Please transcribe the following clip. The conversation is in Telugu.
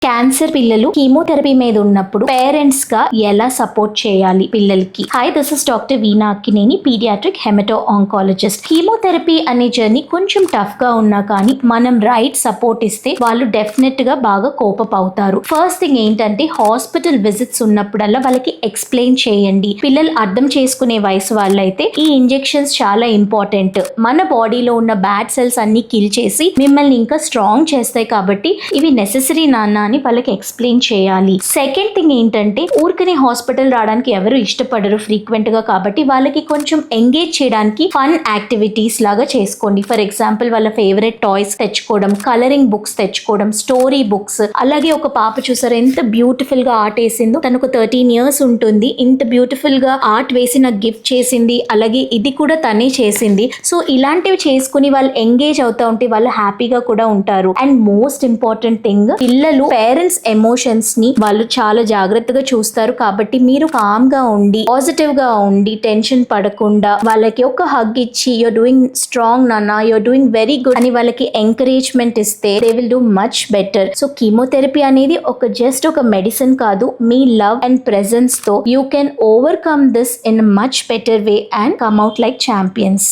క్యాన్సర్ పిల్లలు కీమోథెరపీ మీద ఉన్నప్పుడు పేరెంట్స్ గా ఎలా సపోర్ట్ చేయాలి పిల్లలకి. Hi, this is doctor Veena Akkineni, paediatric haemato oncologist. Chemotherapy అనే జర్నీ కొంచెం టఫ్ గా ఉన్నా కానీ మనం రైట్ సపోర్ట్ ఇస్తే వాళ్ళు డెఫినెట్ గా బాగా కోపప్ అవుతారు. ఫస్ట్ థింగ్ ఏంటంటే హాస్పిటల్ విజిట్స్ ఉన్నప్పుడల్లా వాళ్ళకి ఎక్స్ప్లెయిన్ చేయండి. పిల్లలు అర్థం చేసుకునే వయసు వాళ్ళైతే ఈ ఇంజెక్షన్స్ చాలా ఇంపార్టెంట్, మన బాడీలో ఉన్న బ్యాడ్ సెల్స్ అన్ని కిల్ చేసి మిమ్మల్ని ఇంకా స్ట్రాంగ్ చేస్తాయి కాబట్టి ఇవి నెసెసరీ నాన్న అని వాళ్ళకి ఎక్స్ప్లెయిన్ చేయాలి. సెకండ్ థింగ్ ఏంటంటే ఊరికనే హాస్పిటల్ రావడానికి ఎవరు ఇష్టపడరు ఫ్రీక్వెంట్ గా, కాబట్టి వాళ్ళకి కొంచెం ఎంగేజ్ చేయడానికి ఫన్ యాక్టివిటీస్ లాగా చేసుకోండి. ఫర్ ఎగ్జాంపుల్ వాళ్ళ ఫేవరెట్ టాయ్స్ తెచ్చుకోవడం, కలరింగ్ బుక్స్ తెచ్చుకోవడం, స్టోరీ బుక్స్. అలాగే ఒక పాప చూసారు ఎంత బ్యూటిఫుల్ గా ఆర్ట్ వేసిందో, తనకు 13 years ఉంటుంది, ఇంత బ్యూటిఫుల్ గా ఆర్ట్ వేసి నాకు గిఫ్ట్ చేసింది, అలాగే ఇది కూడా తనే చేసింది. సో ఇలాంటివి చేసుకుని వాళ్ళు ఎంగేజ్ అవుతా ఉంటే వాళ్ళు హ్యాపీగా కూడా ఉంటారు. అండ్ మోస్ట్ ఇంపార్టెంట్ థింగ్, పిల్లలు పేరెంట్స్ ఎమోషన్స్ ని వాళ్ళు చాలా జాగ్రత్తగా చూస్తారు కాబట్టి మీరు కామ్ గా ఉండి, పాజిటివ్ గా ఉండి, టెన్షన్ పడకుండా వాళ్ళకి ఒక హగ్ ఇచ్చి యూర్ డూయింగ్ స్ట్రాంగ్ నాన్న, యూర్ డూయింగ్ వెరీ గుడ్ అని వాళ్ళకి ఎంకరేజ్మెంట్ ఇస్తే they will do much better. So chemotherapy అనేది జస్ట్ ఒక మెడిసిన్ కాదు, మీ లవ్ అండ్ ప్రెజెన్స్ తో you can overcome this in much better way and come out like champions.